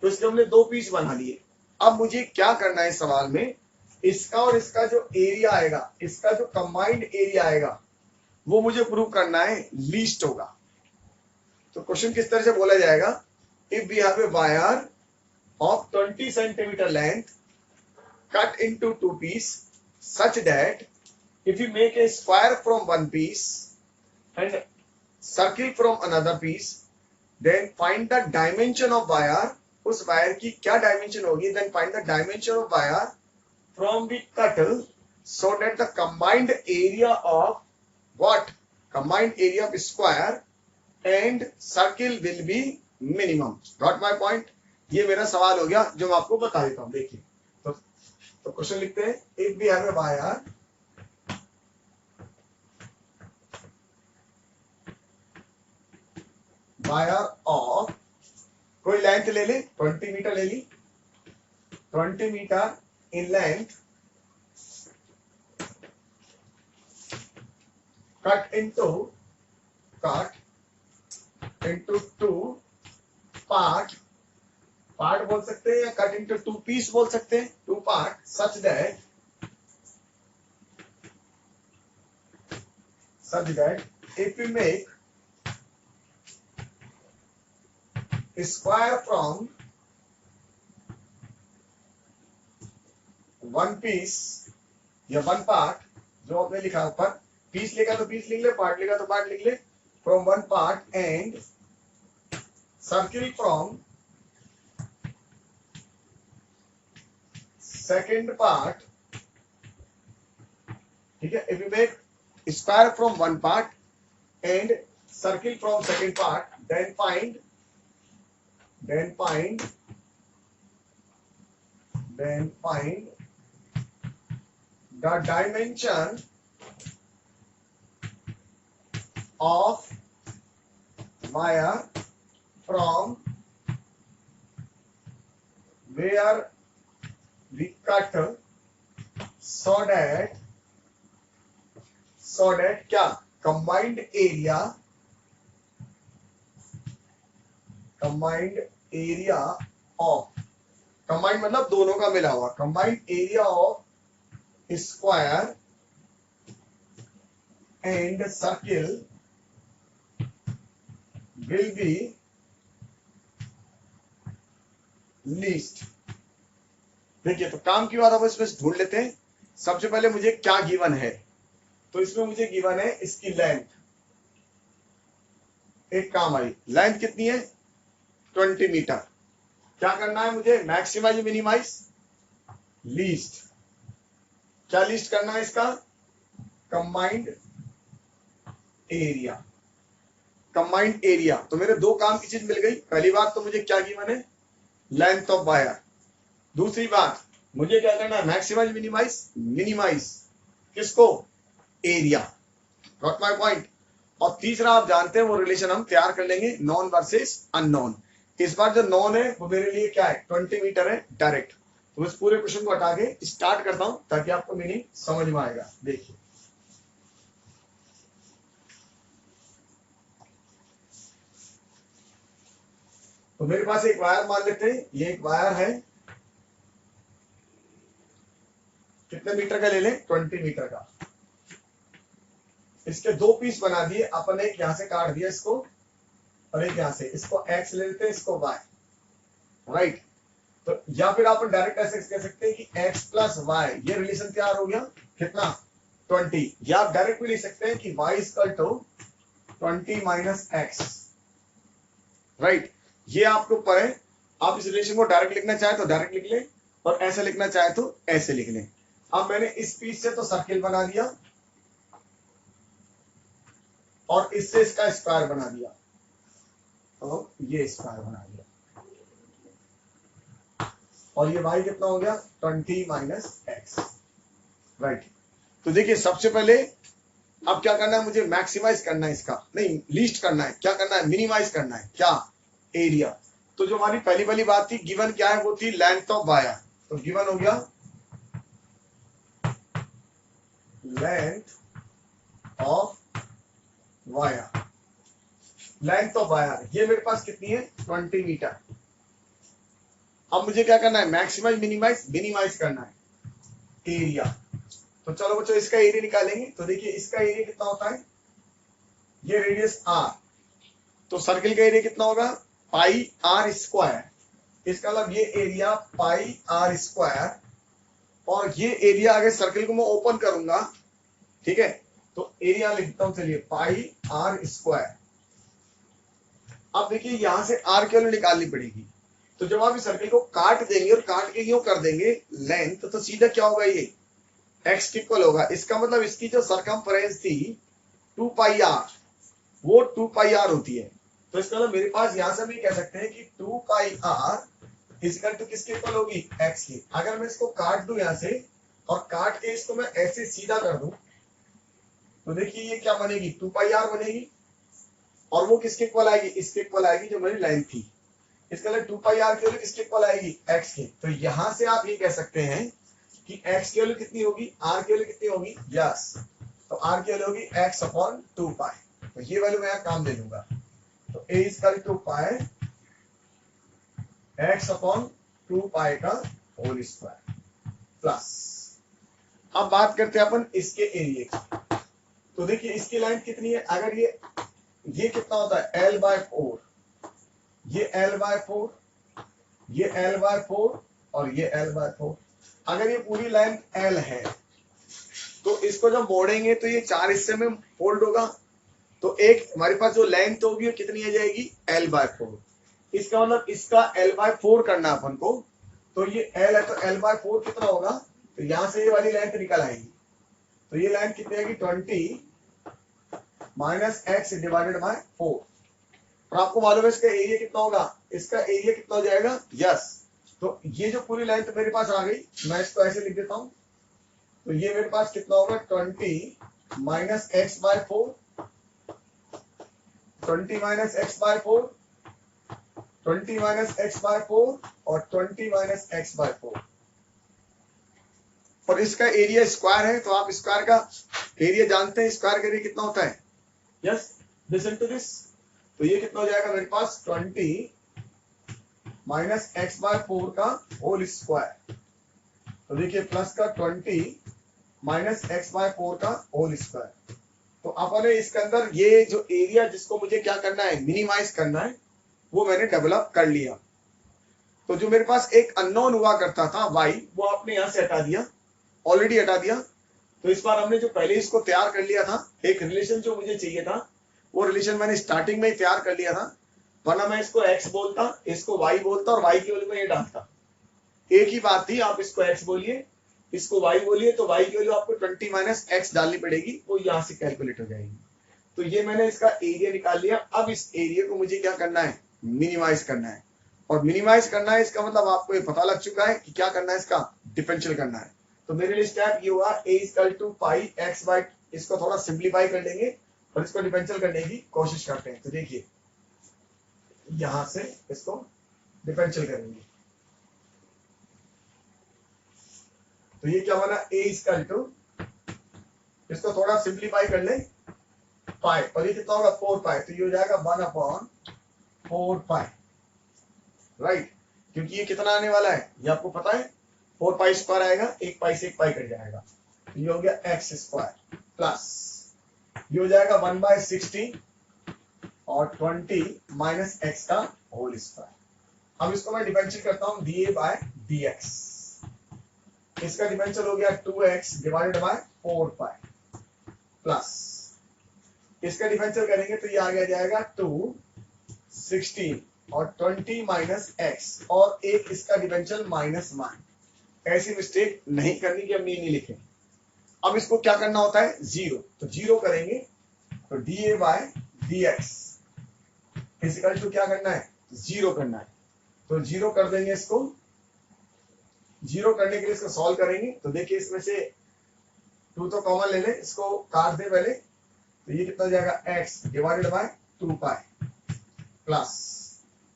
तो इसके हमने दो पीस बना लिए। अब मुझे क्या करना है इस सवाल में, इसका और इसका जो एरिया आएगा, इसका जो कंबाइंड एरिया आएगा वो मुझे प्रूव करना है, लीस्ट होगा। तो क्वेश्चन किस तरह से बोला जाएगा, if we have a wire of 20 centimetre length cut into two piece such that if you make a square from one piece and circle from another piece, then find the dimension of wire, उस wire की क्या dimension होगी, then find the dimension of wire from the cut so that the combined area of what, combined area of square and circle will be minimum. Got my point? ये मेरा सवाल हो गया जो मैं आपको बता देता हूं। देखिए तो क्वेश्चन लिखते हैं, if we have a wire of, कोई लेंथ ले ले, 20 मीटर ले ली, 20 metre in length, cut into two part, part बोल सकते हैं या कट इनटू टू पीस बोल सकते हैं, two part, such that if we make a square from one piece या one part, जो आपने लिखा ऊपर, पीस लिखा तो पीस लिख ले, पार्ट लिखा तो पार्ट लिख ले, from one part and circle from second part, ठीक है। if we make square from one part and circle from second part, then find the dimension of wire from where we cut so that क्या combined area of combined मतलब दोनों का मिला हुआ combined area of square and circle will be least। देखिए तो काम की बात आप इसमें ढूंढ लेते हैं। सबसे पहले मुझे क्या गिवन है, तो इसमें मुझे गिवन है इसकी लेंथ। एक काम आई, लेंथ कितनी है 20 मीटर। क्या करना है मुझे, मैक्सिमाइज मिनिमाइज लीस्ट। क्या लीस्ट करना है इसका, कंबाइंड एरिया। कंबाइंड एरिया, तो मेरे दो काम की चीज मिल गई। पहली बात तो मुझे क्या गिवन है, लेंथ ऑफ वायर। दूसरी बात मुझे क्या करना है, मैक्सिमाइज मिनिमाइज किसको, एरिया। Got my point. और तीसरा आप जानते हैं वो रिलेशन हम तैयार कर लेंगे, नॉन वर्सेस अननोन। इस बार जो नॉन है वो मेरे लिए क्या है, 20 मीटर है डायरेक्ट। तो इस पूरे क्वेश्चन को हटा के स्टार्ट करता हूं ताकि आपको मीनिंग समझ में आएगा। देखिए तो मेरे पास एक वायर मान लेते हैं, ये एक वायर है, कितने मीटर का ले लें, 20 मीटर का। इसके दो पीस बना दिए अपन, एक यहां से काट दिया इसको और एक यहां से। इसको एक्स ले लेते हैं, इसको वाई, राइट। तो या फिर आप डायरेक्ट ऐसे कह सकते हैं कि एक्स प्लस वाई, ये रिलेशन तैयार हो गया कितना 20। या आप डायरेक्ट भी लिख सकते हैं कि y equal to 20 minus x, right. ये आपके ऊपर है, आप इस रिलेशन को डायरेक्ट लिखना चाहे तो डायरेक्ट लिख लें और ऐसे लिखना चाहे तो ऐसे लिख लें। अब मैंने इस पीस से तो सर्किल बना दिया और इससे इसका स्क्वायर बना दिया, तो ये स्क्वायर बना दिया। और ये y कितना हो गया 20 माइनस एक्स, राइट। तो देखिए सबसे पहले अब क्या करना है, मुझे मैक्सिमाइज करना है इसका, नहीं लीस्ट करना है। क्या करना है, मिनिमाइज करना है, क्या, एरिया। तो जो हमारी पहली वाली बात थी, गिवन क्या है, वो थी लेंथ ऑफ वायर। तो गिवन हो गया length of wire. Length of wire ये मेरे पास कितनी है 20 मीटर। अब मुझे क्या करना है, मैक्सिमाइज मिनिमाइज करना है एरिया। तो चलो बच्चों इसका एरिया निकालेंगे। तो देखिए इसका एरिया कितना होता है, ये रेडियस r, तो सर्किल का एरिया कितना होगा पाई आर स्क्वायर। इसका मतलब ये एरिया पाई आर स्क्वायर, और ये एरिया अगर सर्किल को मैं ओपन करूंगा, ठीक है, तो एरिया लिखता हूं, चलिए पाई आर स्क्वायर। अब देखिए यहां से आर की वैल्यू निकालनी पड़ेगी। तो जब आप इस सर्किल को काट देंगे और काट के यूं कर देंगे लेंथ, तो सीधा क्या होगा, ये x की इक्वल होगा। इसका मतलब इसकी जो सरकमफ्रेंस थी 2 पाई आर, वो 2 पाई आर होती है। तो इसका मतलब मेरे पास यहां से भी कह सकते हैं कि 2 पाई आर इक्वल टू किसके इक्वल होगी, x की। अगर मैं इसको काट दूं यहां से और काट के इसको मैं ऐसे सीधा कर दूं, तो देखिए ये क्या बनेगी, 2 पाई आर बनेगी। और वो किसके इक्वल आएगी, इसके इक्वल आएगी जो मेरी लाइन थी। इसका मतलब 2 पाई आर की वैल्यू किसके इक्वल आएगी, x के। तो यहां से आप ये कह सकते हैं कि x की वैल्यू कितनी होगी, r की वैल्यू कितनी होगी, यस। तो r की वैल्यू होगी x अपॉन 2 पाई। तो ये वैल्यू मैं यहां काम दे दूंगा। तो a equal to pi x upon 2 pi का होल स्क्वायर प्लस। अब बात करते हैं अपन इसके एरिया की। तो देखिए इसकी लेंथ कितनी है, अगर ये कितना होता है l/4, ये l/4, ये l/4 और ये l/4। अगर ये पूरी लेंथ l है तो इसको जब मोड़ेंगे तो ये 4 हिस्से में फोल्ड होगा। तो एक हमारे पास जो लेंथ होगी वो कितनी आ जाएगी, l/4। इसका मतलब इसका l/4 करना अपन को। तो ये l है तो l/4 कितना होगा, तो यहां से ये वाली लेंथ निकल आएगी। तो ये लेंथ कितनी आएगी 20 माइनस एक्स डिवाइडेड बाय 4। और आपको मालूम है इसका एरिया कितना होगा, इसका एरिया कितना हो जाएगा, यस। तो ये जो पूरी लेंथ मेरे पास आ गई, मैं इसको ऐसे लिख देता हूं। तो ये मेरे पास कितना होगा 20 minus x by 4, 20 minus x by 4, 20 minus x by 4 और 20 माइनस एक्स बाय 4, और इसका एरिया स्क्वायर है, तो आप स्क्वायर का एरिया जानते हैं, स्क्वायर का एरिया कितना होता है? Yes, listen to this. तो ये कितना हो जाएगा मेरे पास? 20 माइनस एक्स बाय 4 का होल स्क्वायर। तो देखिए प्लस का 20 माइनस एक्स बाय 4 का होल स्क्वायर। तो अपने इसके अंदर ये जो एरिया जिसको मुझे क्या करना है, मिनिमाइज करना है, वो मैंने डेवलप कर लिया। तो जो मेरे पास एक अननोन हुआ करता था y, वो आपने यहां से हटा दिया, ऑलरेडी हटा दिया। तो इस बार हमने जो पहले इसको तैयार कर लिया था, एक रिलेशन जो मुझे चाहिए था, वो रिलेशन मैंने स्टार्टिंग में ही तैयार कर लिया था। वरना मैं इसको x बोलता, इसको y बोलता और y की वैल्यू में ये डालता। एक ही बात थी, आप इसको x बोलिए, इसको y बोलिए, तो y की वैल्यू आपको 20 माइनस एक्स डालनी पड़ेगी, वो यहां से कैलकुलेट हो जाएगी। तो ये मैंने इसका एरिया निकाल लिया। अब इस एरिया को मुझे क्या करना है? मिनिमाइज करना है। और मिनिमाइज करना है इसका मतलब आपको ये पता लग चुका है कि क्या करना है, इसका डिफरेंशियल करना है। तो मेरे लिए स्टेप ये हुआ, a equal to pi x by, इसको थोड़ा सिंप्लीफाई कर लेंगे और इसको डिफरेंशियल करने की कोशिश करते हैं। तो देखिए यहां से इसको डिफरेंशियल करेंगे, तो ये क्या बना? a इक्वल टू, इसको थोड़ा सिंप्लीफाई कर ले, पाई, और ये कितना होगा? 4 पाई। तो ये हो जाएगा 1/4 पाई, राइट। क्योंकि ये कितना आने वाला है ये आपको पता है, 4 पाई स्क्वायर आएगा, एक पाई से एक पाई कट जाएगा, तो ये हो गया एक्स स्क्वायर प्लस ये हो जाएगा 1/60 और 20 माइनस एक्स का होल स्क्वायर। अब इसको मैं डिफरेंशियल करता हूं, dA बाय dx। इसका डिफरेंशियल हो गया 2x divided by 4 pi plus इसका डिफरेंशियल करेंगे तो ये आ गया जाएगा 2/16 और 20 माइनस एक्स, और एक इसका डिफरेंशियल -1। ऐसी मिस्टेक नहीं करनी कि हम ये नहीं लिखें। अब इसको क्या करना होता है? जीरो। तो जीरो करेंगे तो dA by dx equal to क्या करना है? जीरो करना है। तो जीरो कर देंगे इसको। जीरो करने के लिए इसको सॉल्व करेंगे। तो देखिए इसमें से 2 तो कॉमन ले ले, इसको काट दे पहले। तो ये कितना हो जाएगा? x divided by 2 pi plus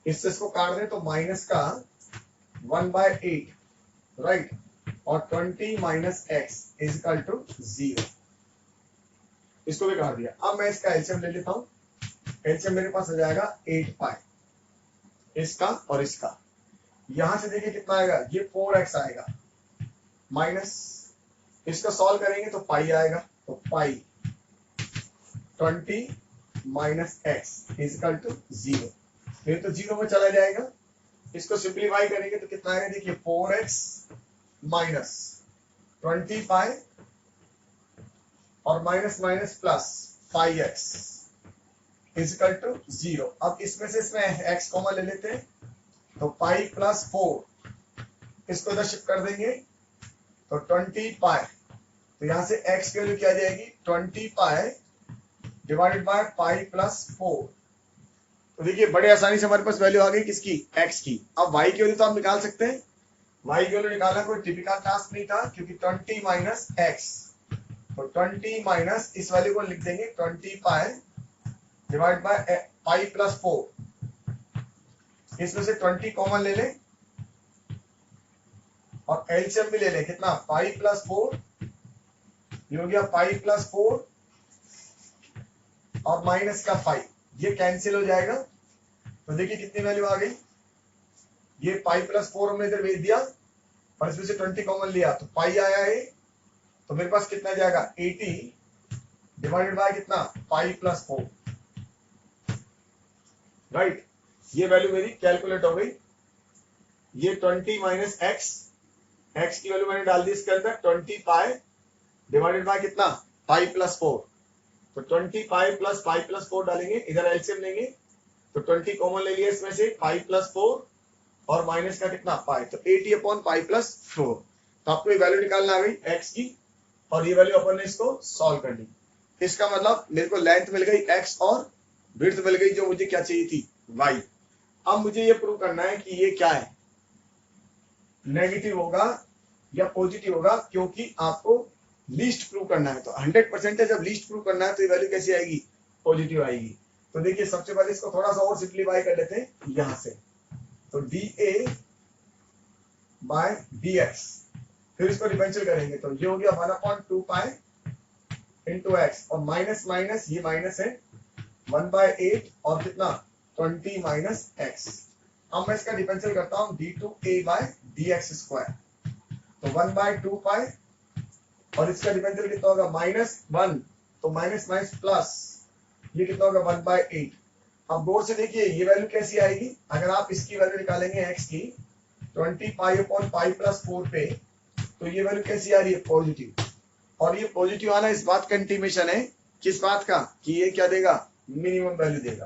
इससे इसको काट दे तो माइनस का 1/8, राइट, और 20 माइनस एक्स इक्वल टू 0। इसको भी काट दिया। अब मैं इसका एलसीएम ले लेता हूं। एलसीएम मेरे पास आ जाएगा 8 पाई, इसका और इसका। यहां से देखिए कितना आएगा? ये 4x आएगा माइनस, इसको सॉल्व करेंगे तो पाई आएगा, तो पाई 20 माइनस एक्स इक्वल टू 0। फिर तो 0 में चला जाएगा। इसको सिंप्लीफाई करेंगे तो कितना आएगा? देखिए 4x माइनस 20 पाई और minus minus plus pi x equal to 0। अब इसमें से इसमें x कॉमन ले लेते हैं, तो पाई प्लस 4, इसको इधर शिफ्ट कर देंगे तो 20 पाई। तो यहां से x की वैल्यू क्या आ जाएगी? 20 पाई डिवाइडेड बाय पाई प्लस 4। तो देखिए बड़े आसानी से हमारे पास वैल्यू आ गई किसकी? x की। अब y की वैल्यू तो आप निकाल सकते हैं। y की वैल्यू निकालना कोई टिपिकल टास्क नहीं था, क्योंकि 20 माइनस एक्स, तो 20 माइनस इस वैल्यू को लिख देंगे 20 pi divide by pi plus 4। इसमें से 20 कॉमन ले लें और एलसीएम भी ले लें। कितना? पाई प्लस 4, ये हो गया पाई प्लस 4 और माइनस का 5, ये कैंसिल हो जाएगा। तो देखिए कितनी वैल्यू आ गई? ये पाई प्लस 4 हमने इधर भेज दिया और इसमें से 20 कॉमन लिया तो पाई आया है। तो मेरे पास कितना जाएगा? 80 डिवाइडेड बाय कितना? Pi plus 4, right. ये वैल्यू मेरी कैलकुलेट हो गई। ये 20 माइनस एक्स, एक्स की वैल्यू मैंने डाल दी इसके अंदर 20 पाई डिवाइडेड बाय कितना? Pi plus 4। तो 20 पाई प्लस 4 डालेंगे, इधर एलसीएम लेंगे तो 20 कॉमन ले लिया इसमें से, पाई प्लस 4 और माइनस का कितना? पाई, तो 80 अपॉन पाई प्लस 4। तो आपको ये वैल्यू निकालना आ गई एक्स की, और ये वैल्यू अपन ने इसको सॉल्व कर ली। इसका मतलब मेरे को लेंथ मिल गई एक्स और विड्थ मिल गई जो मुझे क्या चाहिए थी? वाई। अब मुझे ये प्रूव करना है कि ये क्या है, नेगेटिव होगा या पॉजिटिव होगा, क्योंकि आपको लीस्ट प्रूव करना है। तो 100% जब लीस्ट प्रूव करना है तो ये वैल्यू कैसी आएगी? पॉजिटिव आएगी। तो देखिए सबसे पहले इसको थोड़ा सा और सिंप्लीफाई कर लेते हैं यहां से। तो d a by d x, फिर इसको डिफरेंशियल करेंगे तो ये हो गया 1/2 पाई इंटू एक्स, और माइनस माइनस ये माइनस है 1/8 और कितना 20 माइनस एक्स। अब मैं इसका डिफरेंशियल करता हूं d2a बाय dx स्क्वायर, तो 1/2 पाई और इसका डिफरेंशियल कितना होगा -1, तो माइनस माइनस प्लस, ये कितना होगा 1/8। अब गौर से देखिए ये वैल्यू कैसी आएगी, अगर आप इसकी वैल्यू निकालेंगे x की 20 पाई अपॉन पाई प्लस 4 पे, तो ये वैल्यू कैसी आ रही है पॉजिटिव, और ये पॉजिटिव आना इस बात का इंटीमेशन है, किस बात का, कि ये क्या देगा मिनिमम वैल्यू देगा।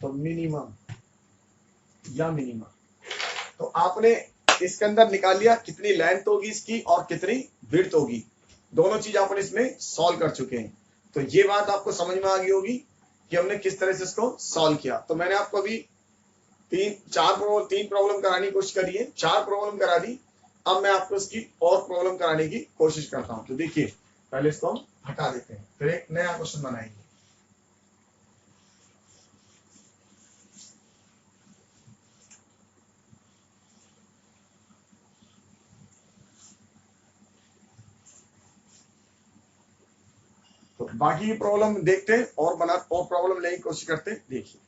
तो मिनिमम या मिनिमम, तो आपने इसके अंदर निकाल लिया कितनी लेंथ होगी इसकी और कितनी विड्थ होगी, दोनों चीज अपन इसमें सॉल्व कर चुके हैं। तो ये बात आपको समझ में आ गई होगी कि हमने किस तरह से इसको सॉल्व किया। तो मैंने आपको अभी तीन प्रॉब्लम कराने की कोशिश करी है, 4 प्रॉब्लम करा दी। अब मैं आपको इसकी और प्रॉब्लम कराने की कोशिश करता हूं। तो देखिए पहले इसको हम हटा देते हैं, फिर एक नया क्वेश्चन बनाएंगे। तो बाकी की प्रॉब्लम देखते हैं और प्रॉब्लम लेने की कोशिश करते हैं। देखिए